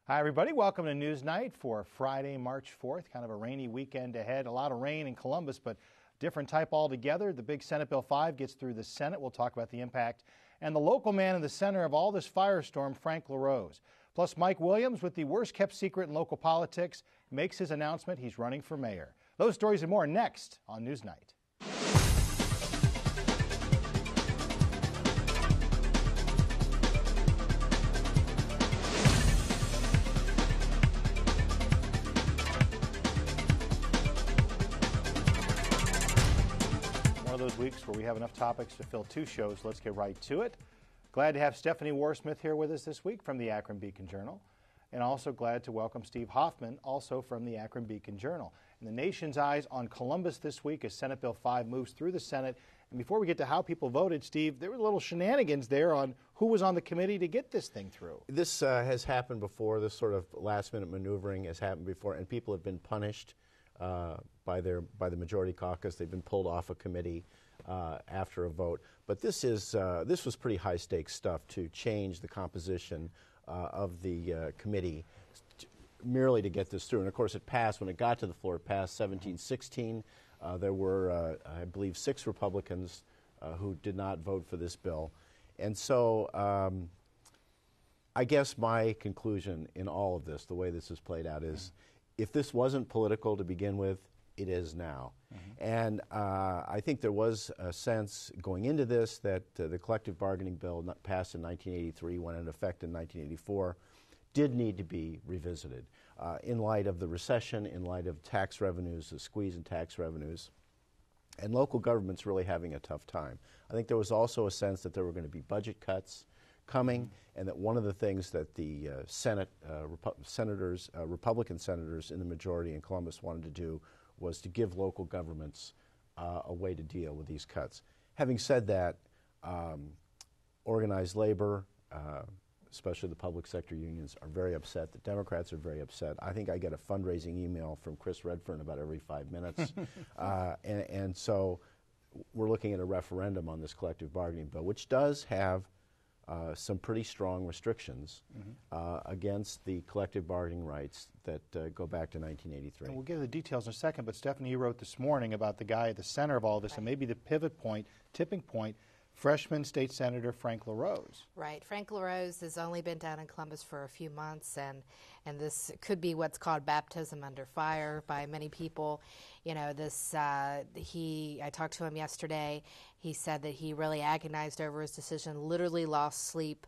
Hi, everybody. Welcome to NewsNite for Friday, March 4th. Kind of a rainy weekend ahead. A lot of rain in Columbus, but different type altogether. The big Senate Bill 5 gets through the Senate. We'll talk about the impact. And the local man in the center of all this firestorm, Frank LaRose. Plus, Mike Williams, with the worst kept secret in local politics, makes his announcement he's running for mayor. Those stories and more next on NewsNite. One of those weeks where we have enough topics to fill two shows. Let's get right to it. Glad to have Stephanie Warsmith here with us this week from the Akron Beacon-Journal. And also glad to welcome Steve Hoffman, also from the Akron Beacon-Journal. And the nation's eyes on Columbus this week as Senate Bill 5 moves through the Senate. And before we get to how people voted, Steve, there were little shenanigans there on who was on the committee to get this thing through. This has happened before. This sort of last-minute maneuvering has happened before, and people have been punished by the majority caucus. They've been pulled off a committee after a vote. But this was pretty high-stakes stuff to change the composition of the committee merely to get this through. And of course, it passed. When it got to the floor, it passed 17-16. There were, I believe, 6 Republicans who did not vote for this bill. And so I guess my conclusion in all of this, the way this has played out, is if this wasn't political to begin with, it is now. And I think there was a sense going into this that the collective bargaining bill passed in 1983, went into effect in 1984, did need to be revisited in light of the recession, in light of tax revenues, the squeeze in tax revenues, and local governments really having a tough time. I think there was also a sense that there were going to be budget cuts coming, and that one of the things that the Republican senators in the majority in Columbus wanted to do was to give local governments a way to deal with these cuts. Having said that, organized labor, especially the public sector unions, are very upset. The Democrats are very upset. I think I get a fundraising email from Chris Redfern about every 5 minutes. and so we're looking at a referendum on this collective bargaining bill, which does have some pretty strong restrictions against the collective bargaining rights that go back to 1983. And we'll get to the details in a second, but Stephanie, you wrote this morning about the guy at the center of all this, and maybe the pivot point, tipping point, freshman state senator Frank LaRose. Right. Frank LaRose has only been down in Columbus for a few months, and this could be what's called baptism under fire by many people. You know, I talked to him yesterday. He said that he really agonized over his decision, literally lost sleep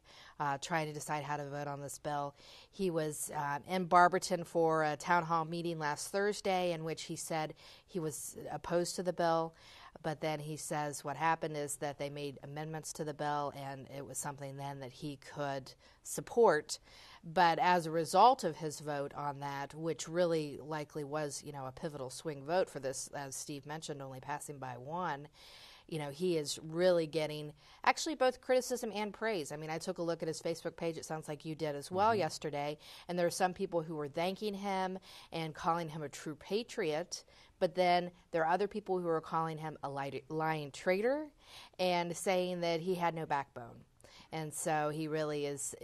trying to decide how to vote on this bill. He was in Barberton for a town hall meeting last Thursday in which he said he was opposed to the bill. But then he says what happened is that they made amendments to the bill, and it was something then that he could support. But as a result of his vote on that, which really likely was, a pivotal swing vote for this, as Steve mentioned, only passing by 1, he is really getting actually both criticism and praise. I mean, I took a look at his Facebook page. It sounds like you did as well yesterday. And there are some people who were thanking him and calling him a true patriot. But then there are other people who are calling him a lying traitor and saying that he had no backbone. And so he really is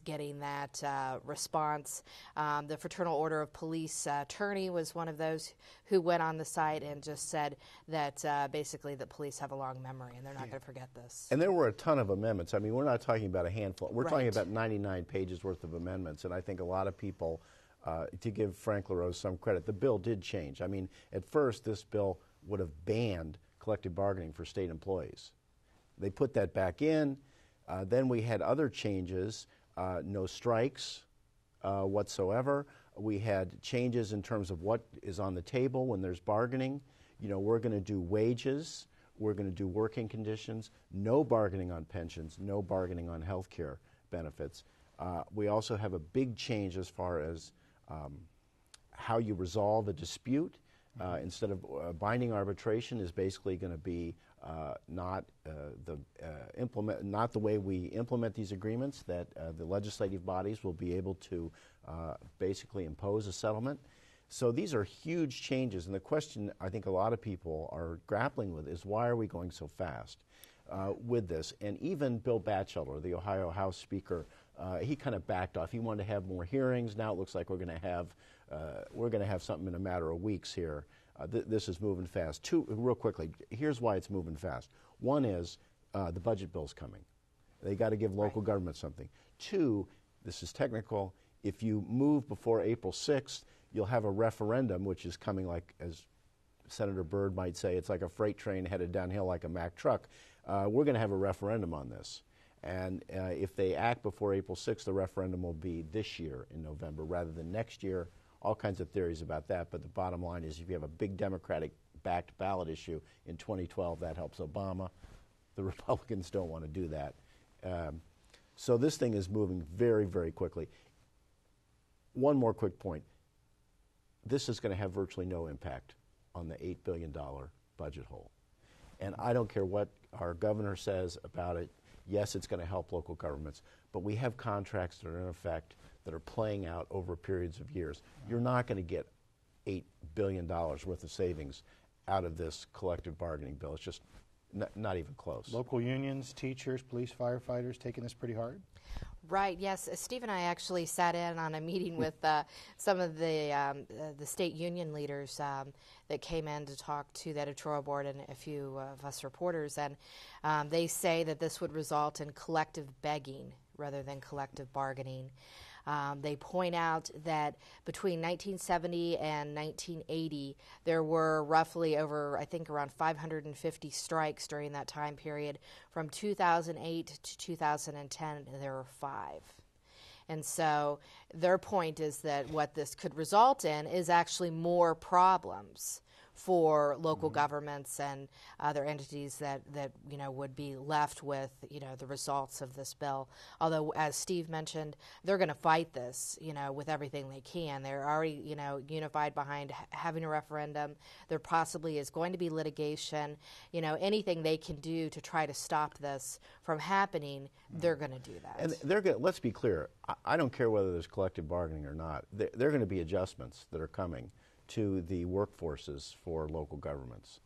getting that response. The Fraternal Order of Police attorney was one of those who went on the site and just said that basically the police have a long memory and they're not going to forget this. And there were a ton of amendments. I mean, we're not talking about a handful. We're talking about 99 pages worth of amendments. And I think a lot of people, to give Frank LaRose some credit, the bill did change. I mean, at first this bill would have banned collective bargaining for state employees. They put that back in. Then we had other changes, no strikes whatsoever. We had changes in terms of what is on the table when there's bargaining. We're going to do wages. We're going to do working conditions. No bargaining on pensions. No bargaining on health care benefits. We also have a big change as far as how you resolve a dispute. Instead of binding arbitration is basically going to be not the way we implement these agreements, that the legislative bodies will be able to basically impose a settlement. So these are huge changes, and the question I think a lot of people are grappling with is why are we going so fast with this? And even Bill Batchelor, the Ohio House Speaker, He kind of backed off. He wanted to have more hearings. Now it looks like we're going to have something in a matter of weeks here. This is moving fast. Two, real quickly, here's why it's moving fast. One is the budget bill's coming. They got to give local government something. Two, this is technical. If you move before April 6th, you'll have a referendum, which is coming like, as Senator Byrd might say, it's like a freight train headed downhill like a Mack truck. We're going to have a referendum on this. And if they act before April 6th, the referendum will be this year in November rather than next year. All kinds of theories about that, but the bottom line is if you have a big Democratic-backed ballot issue in 2012, that helps Obama. The Republicans don't want to do that. So this thing is moving very, very quickly. One more quick point. This is going to have virtually no impact on the $8 billion budget hole. And I don't care what our governor says about it. Yes, it's going to help local governments, but we have contracts that are in effect that are playing out over periods of years. You're not going to get $8 billion worth of savings out of this collective bargaining bill. It's just not even close. Local unions, teachers, police, firefighters taking this pretty hard? Right, yes. Steve and I actually sat in on a meeting with some of the state union leaders that came in to talk to the editorial board and a few of us reporters, and they say that this would result in collective begging rather than collective bargaining. They point out that between 1970 and 1980, there were roughly I think around 550 strikes during that time period. From 2008 to 2010, there were 5. And so their point is that what this could result in is actually more problems for local governments and other entities that would be left with the results of this bill. Although, as Steve mentioned, they're going to fight this with everything they can. They're already unified behind having a referendum. There possibly is going to be litigation. Anything they can do to try to stop this from happening, they're going to do that. And they're going. Let's be clear. I don't care whether there's collective bargaining or not. There are going to be adjustments that are coming to the workforces for local governments.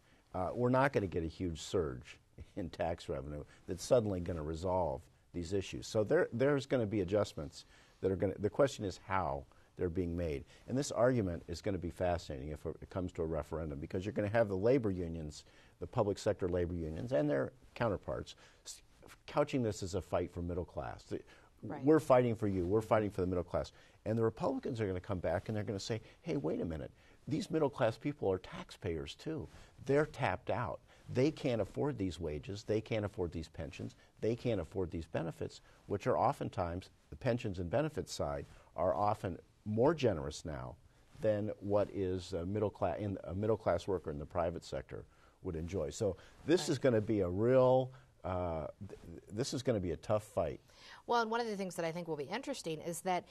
We're not going to get a huge surge in tax revenue that's suddenly going to resolve these issues. So there's going to be adjustments that are going to, the question is how they're being made. And this argument is going to be fascinating if it comes to a referendum, because you're going to have the labor unions, the public sector labor unions, and their counterparts couching this as a fight for middle class. Right. We're fighting for you, we're fighting for the middle class. And the Republicans are going to come back and they're going to say, hey, wait a minute. These middle-class people are taxpayers, too. They're tapped out. They can't afford these wages. They can't afford these pensions. They can't afford these benefits, which are oftentimes, the pensions and benefits side, are often more generous now than what is a middle-class worker in the private sector would enjoy. So this is going to be a real, this is going to be a tough fight. Well, and one of the things that I think will be interesting is that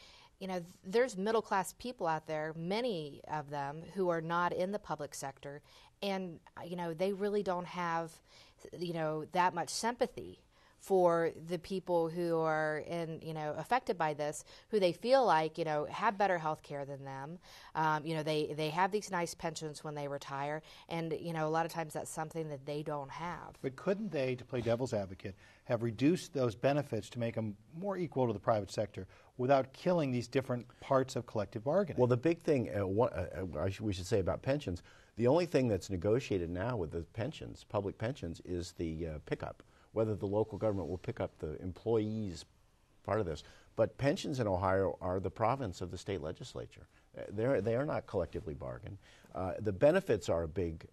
there's middle-class people out there, many of them, who are not in the public sector, and, they really don't have, that much sympathy for the people who are affected by this, who they feel like, have better health care than them. They have these nice pensions when they retire, and, a lot of times that's something that they don't have. But couldn't they, to play devil's advocate, have reduced those benefits to make them more equal to the private sector without killing these different parts of collective bargaining? Well, the big thing we should say about pensions, the only thing that's negotiated now with the pensions, public pensions, is the pickup, whether the local government will pick up the employees part of this. But pensions in Ohio are the province of the state legislature. They are not collectively bargained. The benefits are a big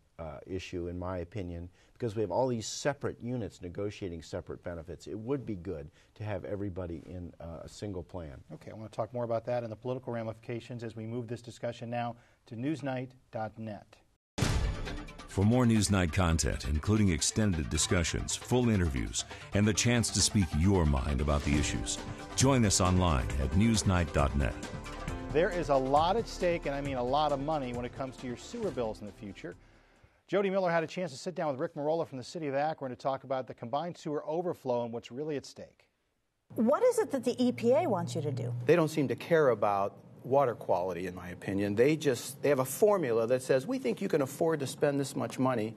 issue, in my opinion, because we have all these separate units negotiating separate benefits. It would be good to have everybody in a single plan. Okay, I want to talk more about that and the political ramifications as we move this discussion now to NewsNite.net. For more NewsNite content, including extended discussions, full interviews, and the chance to speak your mind about the issues, join us online at NewsNite.net. There is a lot at stake, and I mean a lot of money, when it comes to your sewer bills in the future. Jody Miller had a chance to sit down with Rick Marola from the city of Akron to talk about the combined sewer overflow and what's really at stake. What is it that the EPA wants you to do? They don't seem to care about water quality, in my opinion. They have a formula that says, we think you can afford to spend this much money,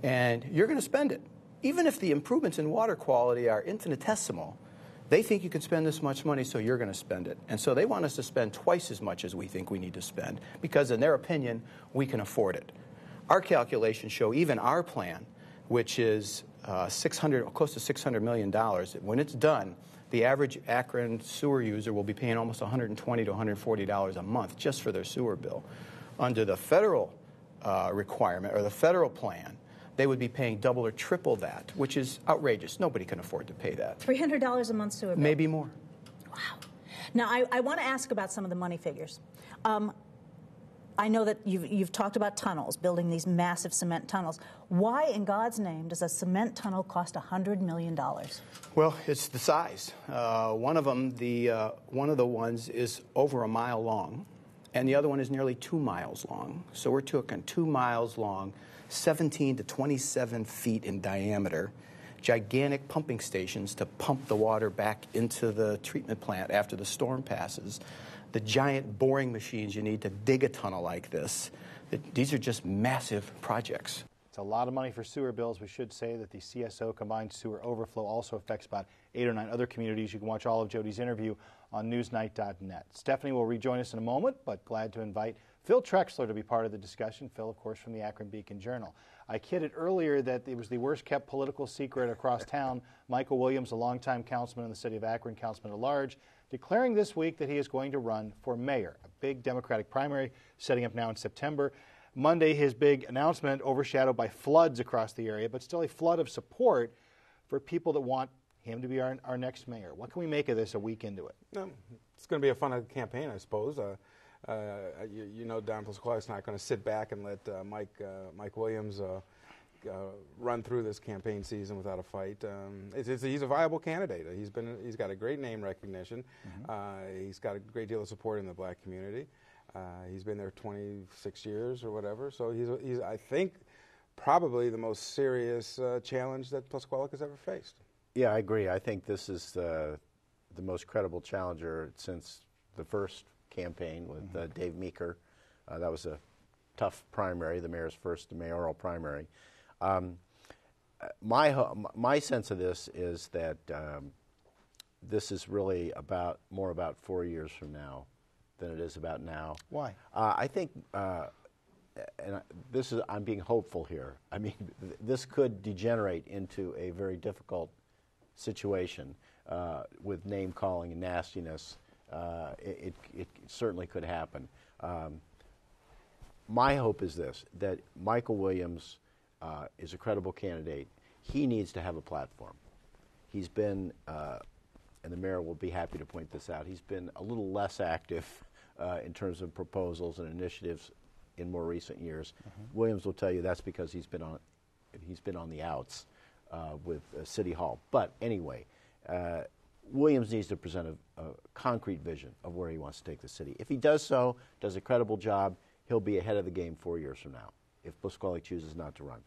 and you're going to spend it. Even if the improvements in water quality are infinitesimal, They think you can spend this much money, so you're going to spend it. And so they want us to spend twice as much as we think we need to spend because, in their opinion, we can afford it. Our calculations show even our plan, which is close to $600 million, when it's done, the average Akron sewer user will be paying almost $120 to $140 a month just for their sewer bill. Under the federal requirement or the federal plan, they would be paying double or triple that, which is outrageous. Nobody can afford to pay that. $300 a month sewer bill? Maybe more. Wow. Now, I want to ask about some of the money figures. I know that you've talked about tunnels, building these massive cement tunnels. Why, in God's name, does a cement tunnel cost $100 million? Well, it's the size. One of them, one of the ones is over a mile long, and the other one is nearly 2 miles long. So we're talking 2 miles long, 17 to 27 feet in diameter, gigantic pumping stations to pump the water back into the treatment plant after the storm passes, the giant boring machines you need to dig a tunnel like this. These are just massive projects. It's a lot of money for sewer bills. We should say that the CSO combined sewer overflow also affects about 8 or 9 other communities. You can watch all of Jody's interview on newsnight.net. Stephanie will rejoin us in a moment, but glad to invite Phil Trexler to be part of the discussion. Phil, of course, from the Akron Beacon-Journal. I kidded earlier that it was the worst-kept political secret across town. Michael Williams, a longtime councilman in the city of Akron, councilman at large, declaring this week that he is going to run for mayor, a big Democratic primary setting up now in September. Monday, his big announcement overshadowed by floods across the area, but still a flood of support for people that want him to be our next mayor. What can we make of this a week into it? It's going to be a fun campaign, I suppose. You know, Don Pasquale's not going to sit back and let Mike Williams run through this campaign season without a fight. He's a viable candidate. He's got a great name recognition. He's got a great deal of support in the black community. He's been there 26 years or whatever. So he's I think, probably the most serious challenge that Pasquale has ever faced. Yeah, I agree. I think this is the most credible challenger since the first campaign with Dave Meeker. That was a tough primary, the mayor's first mayoral primary. My sense of this is that this is really more about 4 years from now than it is about now. Why? I think, I'm being hopeful here. I mean, this could degenerate into a very difficult situation with name calling and nastiness. It certainly could happen. My hope is this, that Michael Williams is a credible candidate. He needs to have a platform. He's been, and the mayor will be happy to point this out, he's been a little less active in terms of proposals and initiatives in more recent years. Williams will tell you that's because he's been on the outs with City Hall. But anyway, Williams needs to present a concrete vision of where he wants to take the city. If he does so, does a credible job, he'll be ahead of the game 4 years from now if Pasquale chooses not to run.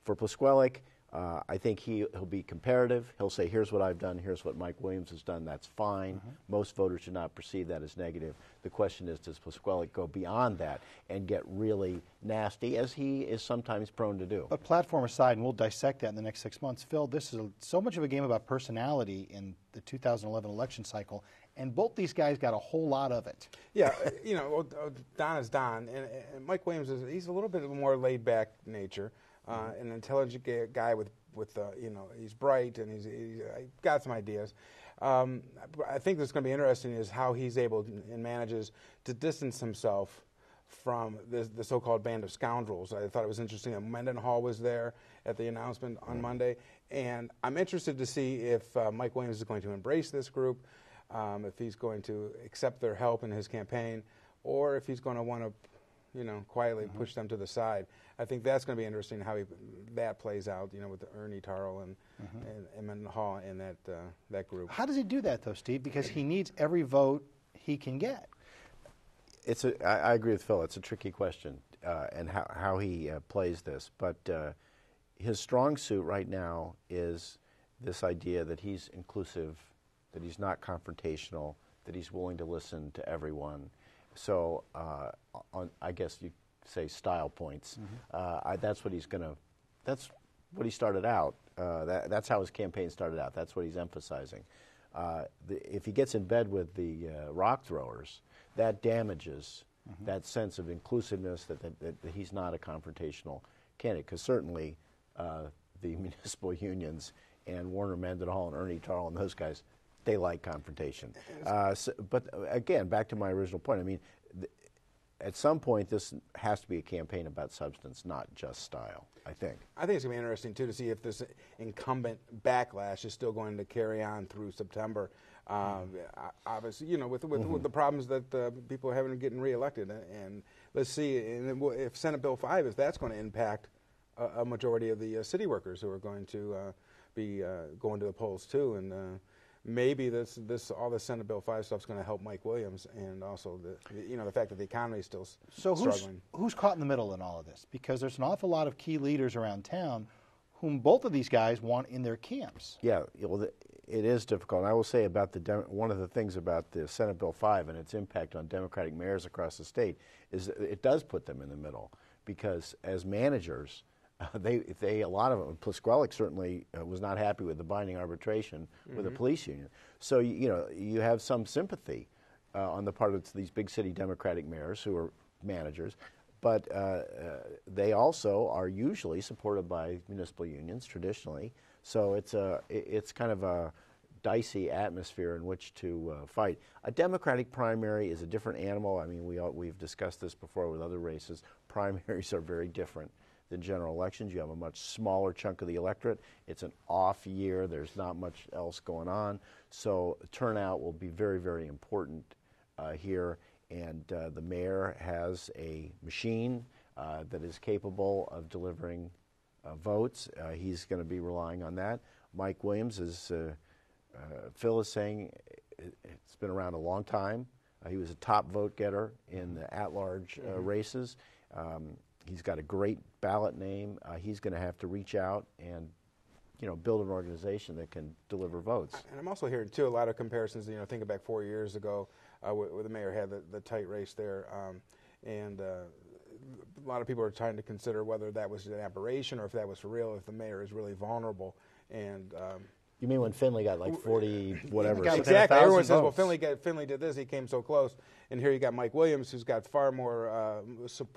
For Pasquale, I think he'll be comparative. He'll say, here's what I've done, here's what Mike Williams has done. That's fine. Most voters should not perceive that as negative. The question is, does Pasquale go beyond that and get really nasty, as he is sometimes prone to do? But platform aside, and we'll dissect that in the next 6 months, Phil, this is so much of a game about personality in the 2011 election cycle, and both these guys got a whole lot of it. Yeah, you know, Don is Don, and Mike Williams he's a little bit more laid-back nature. An intelligent guy with you know, he's bright and he's got some ideas. I think what's going to be interesting is how he's able and manages to distance himself from the so-called band of scoundrels. I thought it was interesting that Mendenhall was there at the announcement on Monday, and I'm interested to see if Mike Williams is going to embrace this group, if he's going to accept their help in his campaign, or if he's going to want to, you know, quietly push them to the side. I think that's going to be interesting how that plays out, you know, with Ernie Tarl and Mendenhall in that group. How does he do that, though, Steve? Because he needs every vote he can get. I agree with Phil. It's a tricky question, and how he plays this. But his strong suit right now is this idea that he's inclusive, that he's not confrontational, that he's willing to listen to everyone. So I guess you say style points. That's what he's going to. That's what he started out. That's how his campaign started out. That's what he's emphasizing. If he gets in bed with the rock throwers, that damages that sense of inclusiveness that he's not a confrontational candidate. Because certainly the municipal unions and Warner Mendenhall and Ernie Tarl and those guys, they like confrontation. But again, back to my original point, I mean, at some point this has to be a campaign about substance, not just style, I think. I think it's going to be interesting, too, to see if this incumbent backlash is still going to carry on through September. Obviously, you know, with the problems that people are having getting reelected. And let's see if Senate Bill 5, if that's going to impact a majority of the city workers who are going to be going to the polls, too. And maybe all this Senate Bill 5 stuff is going to help Mike Williams, and also the fact that the economy is still struggling. Who's caught in the middle in all of this? Because there's an awful lot of key leaders around town whom both of these guys want in their camps. Yeah, well, it is difficult. And I will say about one of the things about the Senate Bill 5 and its impact on Democratic mayors across the state is that it does put them in the middle, because as managers, a lot of them, Plisquelic certainly was not happy with the binding arbitration with the police union. So you have some sympathy on the part of these big city Democratic mayors who are managers, but they also are usually supported by municipal unions traditionally. So it's kind of a dicey atmosphere in which to fight. A Democratic primary is a different animal. I mean, we've discussed this before with other races. Primaries are very different than general elections. You have a much smaller chunk of the electorate. It's an off year. There's not much else going on. So turnout will be very, very important here. And the mayor has a machine that is capable of delivering votes. He's going to be relying on that. Mike Williams, as Phil is saying, it's been around a long time. He was a top vote getter in the at-large races. He's got a great ballot name. He's going to have to reach out and, build an organization that can deliver votes. And I'm also hearing, too, a lot of comparisons. Thinking back 4 years ago, where the mayor had the tight race there, and a lot of people are trying to consider whether that was an aberration or if that was for real, if the mayor is really vulnerable. And you mean when Finley got like 40 whatever? Exactly. Everyone says, well, Finley did this. He came so close. And here you got Mike Williams, who's got far more,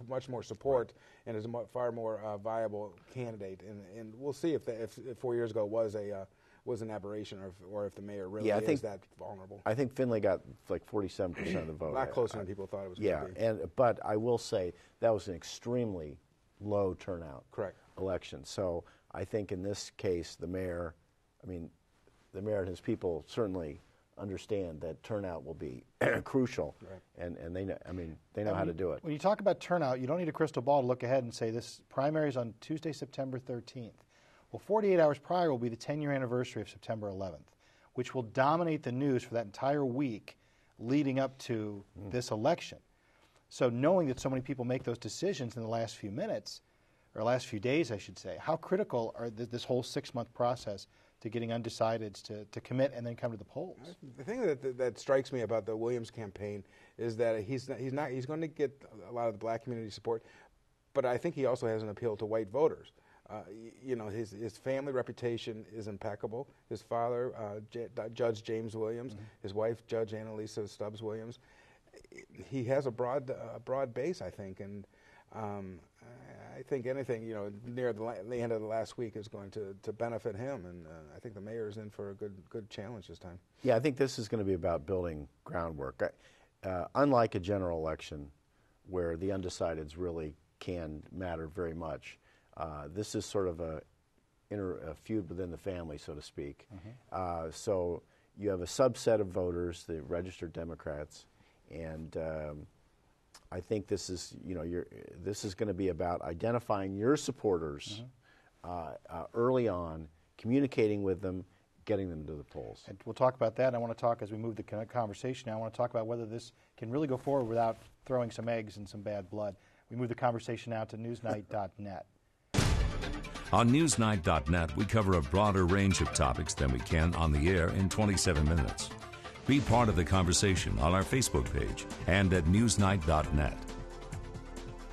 much more support, and is a far more viable candidate. And we'll see if 4 years ago was an aberration, or if the mayor really is that vulnerable. I think Finley got like 47% of the vote. A lot closer than people thought it was going to be. But I will say that was an extremely low turnout election. So I think in this case, the mayor and his people certainly understand that turnout will be crucial, and they know how to do it. When you talk about turnout, you don't need a crystal ball to look ahead and say this primary is on Tuesday, September 13th. Well, 48 hours prior will be the 10-year anniversary of September 11th, which will dominate the news for that entire week leading up to this election. So knowing that so many people make those decisions in the last few minutes, or last few days, I should say, how critical are this whole 6-month process to getting undecideds to commit and then come to the polls? The thing that strikes me about the Williams campaign is that he's going to get a lot of the black community support, but I think he also has an appeal to white voters. His family reputation is impeccable. His father, Judge James Williams, his wife, Judge Annalisa Stubbs Williams. He has a broad base, I think, and I think anything near the end of the last week is going to benefit him, and I think the mayor is in for a good challenge this time. Yeah, I think this is going to be about building groundwork. Unlike a general election, where the undecideds really can matter very much, this is sort of a feud within the family, so to speak. So you have a subset of voters, the registered Democrats, and I think this is going to be about identifying your supporters early on, communicating with them, getting them to the polls. And we'll talk about that. I want to talk, as we move the conversation now, I want to talk about whether this can really go forward without throwing some eggs and some bad blood. We move the conversation now to NewsNite.net. On NewsNite.net, we cover a broader range of topics than we can on the air in 27 minutes. Be part of the conversation on our Facebook page and at NewsNite.net.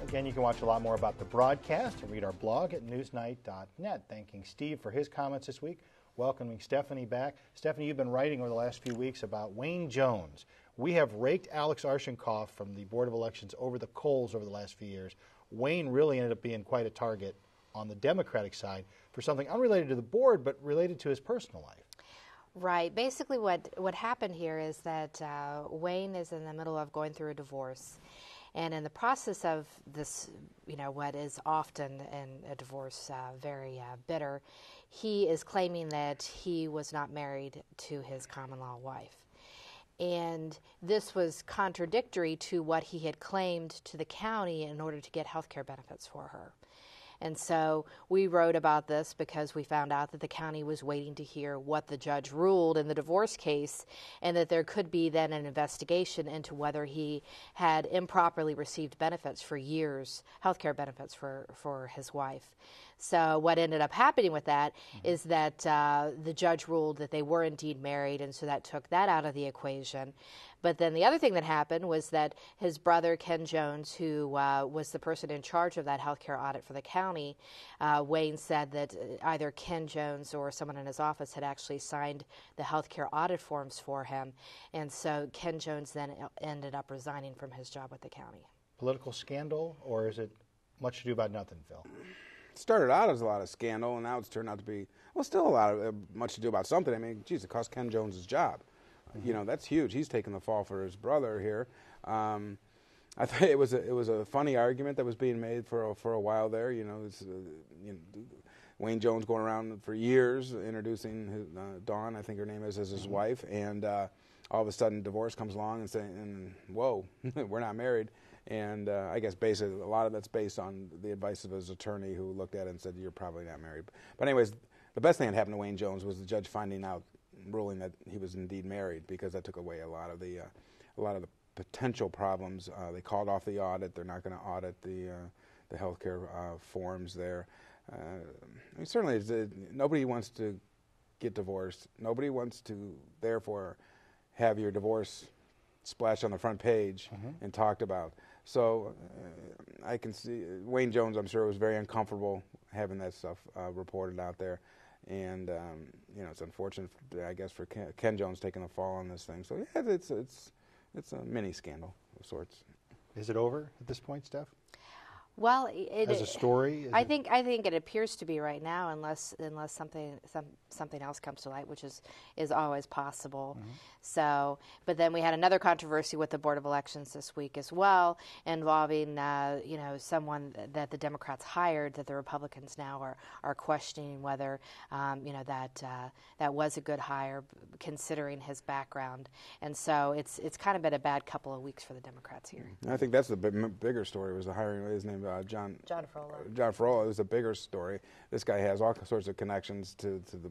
Again, you can watch a lot more about the broadcast and read our blog at NewsNite.net. Thanking Steve for his comments this week. welcoming Stephanie back. Stephanie, you've been writing over the last few weeks about Wayne Jones. We have raked Alex Arshenkoff from the Board of Elections over the coals over the last few years. Wayne really ended up being quite a target on the Democratic side for something unrelated to the board, but related to his personal life. Right. Basically, what happened here is that Wayne is in the middle of going through a divorce. And in the process of this, what is often in a divorce very bitter, he is claiming that he was not married to his common-law wife. And this was contradictory to what he had claimed to the county in order to get health care benefits for her. And so we wrote about this because we found out that the county was waiting to hear what the judge ruled in the divorce case, and that there could be then an investigation into whether he had improperly received benefits for years, health care benefits for his wife. So what ended up happening with that is that the judge ruled that they were indeed married, and so that took that out of the equation. But then the other thing that happened was that his brother, Ken Jones, who was the person in charge of that healthcare audit for the county, Wayne said that either Ken Jones or someone in his office had actually signed the healthcare audit forms for him. And so Ken Jones then ended up resigning from his job with the county. Political scandal, or is it much ado about nothing, Phil? It started out as a lot of scandal, and now it's turned out to be, well, still a lot of much to do about something. I mean, geez, it cost Ken Jones his job. That's huge. He's taking the fall for his brother here. I thought it was a funny argument that was being made for a while there. Wayne Jones going around for years introducing his, Dawn, I think her name is, as his wife, and all of a sudden divorce comes along and saying, "Whoa, we're not married." And I guess basically a lot of that's based on the advice of his attorney, who looked at it and said, "You're probably not married." But anyways, the best thing that happened to Wayne Jones was the judge finding out, ruling that he was indeed married, because that took away a lot of the potential problems. They called off the audit. They're not going to audit the healthcare forms there. I mean, certainly, nobody wants to get divorced. Nobody wants to, therefore, have your divorce splashed on the front page and talked about. So I can see Wayne Jones, I'm sure, was very uncomfortable having that stuff reported out there. And it's unfortunate, I guess, for Ken Jones taking the fall on this thing. So yeah, it's a mini scandal of sorts. Is it over at this point, Steph? Well, as a story, I think it appears to be right now, unless something else comes to light, which is always possible. So, but then we had another controversy with the Board of Elections this week as well, involving someone that the Democrats hired that the Republicans now are questioning whether that was a good hire considering his background. And so it's kind of been a bad couple of weeks for the Democrats here. I think that's the bigger story, was the hiring of his name. John Frolla. John Frolla is a bigger story. This guy has all sorts of connections to the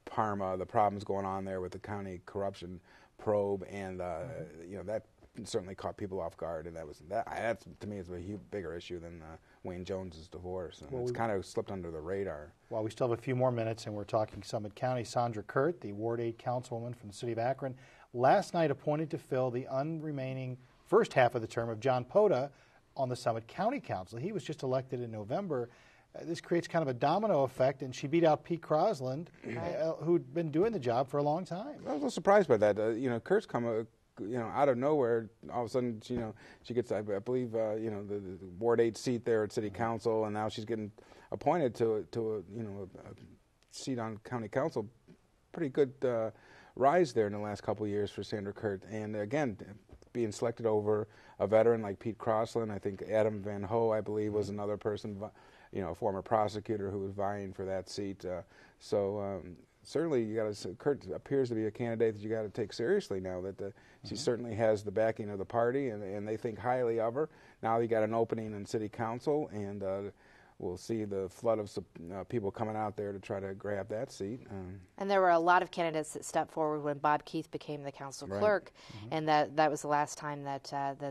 Parma, the problems going on there with the county corruption probe, and that certainly caught people off guard. And that to me is a bigger issue than Wayne Jones's divorce. And it's kind of slipped under the radar. Well, we still have a few more minutes, and we're talking Summit County. Sandra Kurt, the Ward 8 councilwoman from the city of Akron, last night appointed to fill the unremaining first half of the term of John Pota on the Summit County Council. He was just elected in November. This creates kind of a domino effect, and she beat out Pete Crosland, who'd been doing the job for a long time. I was a little surprised by that. Kurt's come, out of nowhere. All of a sudden, she gets, I believe, the Ward 8 seat there at City Council, and now she's getting appointed to a seat on County Council. Pretty good rise there in the last couple of years for Sandra Kurt, and again, being selected over a veteran like Pete Crosland. I think Adam Van Ho, I believe, was another person, a former prosecutor who was vying for that seat. Certainly, Kurt appears to be a candidate that you got to take seriously now. That she certainly has the backing of the party, and they think highly of her. Now you got an opening in City Council, and we'll see the flood of people coming out there to try to grab that seat. And there were a lot of candidates that stepped forward when Bob Keith became the council clerk, and that was the last time that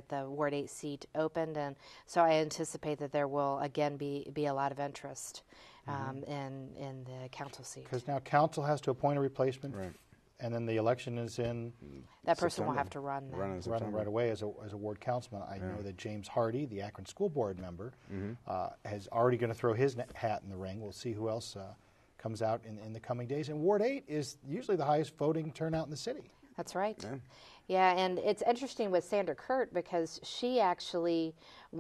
the Ward 8 seat opened. And so I anticipate that there will again be a lot of interest in the council seat. Because now council has to appoint a replacement, and then the election is in that person will have to run right away as a ward councilman. I know that James Hardy, the Akron School Board member, is already going to throw his hat in the ring. We'll see who else comes out in the coming days. And Ward 8 is usually the highest voting turnout in the city. That's right. Yeah. Yeah, and it's interesting with Sandra Kurt because she actually,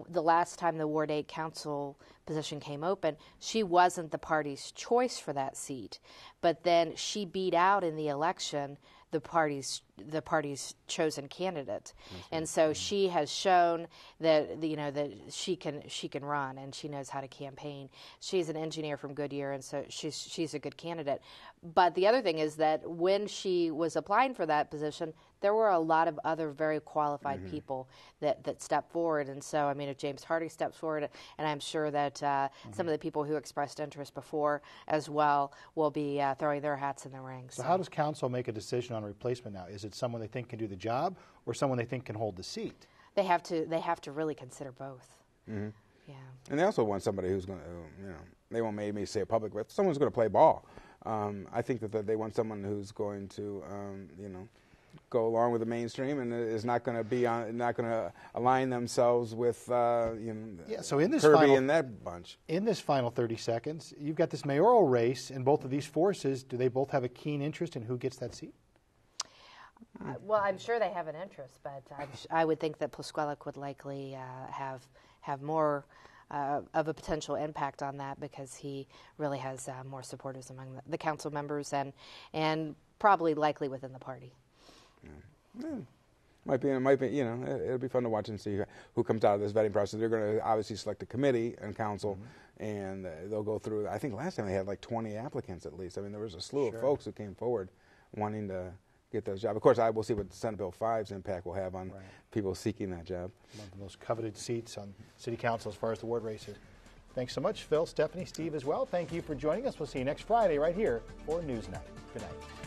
the last time the Ward 8 council position came open, she wasn't the party's choice for that seat. But then she beat out in the election the party's chosen candidate, and so she has shown that that she can run and she knows how to campaign. She's an engineer from Goodyear, and so she's a good candidate. But the other thing is that when she was applying for that position, there were a lot of other very qualified people that stepped forward. And so, I mean, if James Hardy steps forward, and I'm sure that some of the people who expressed interest before as well will be throwing their hats in the ring. So how does council make a decision on replacement now? Is it someone they think can do the job or someone they think can hold the seat? They have to really consider both. Mm-hmm. Yeah. And they also want somebody who's going to, they won't maybe say it public, but someone's going to play ball. I think that they want someone who's going to, go along with the mainstream and is not going to align themselves with, so in this Kirby and that bunch. In this final 30 seconds, you've got this mayoral race, and both of these forces, do they both have a keen interest in who gets that seat? Well, I'm sure they have an interest, but I would think that Plisquellic would likely have more of a potential impact on that because he really has more supporters among the council members and probably likely within the party. Yeah. Might be. It'll be fun to watch and see who comes out of this vetting process. They're going to obviously select a committee and council, and they'll go through. I think last time they had like 20 applicants at least. I mean, there was a slew of folks who came forward wanting to get those jobs. Of course, I will see what Senate Bill 5's impact will have on people seeking that job. One of the most coveted seats on City Council as far as the ward race is. Thanks so much, Phil, Stephanie, Steve as well. Thank you for joining us. We'll see you next Friday right here for Newsnight. Good night.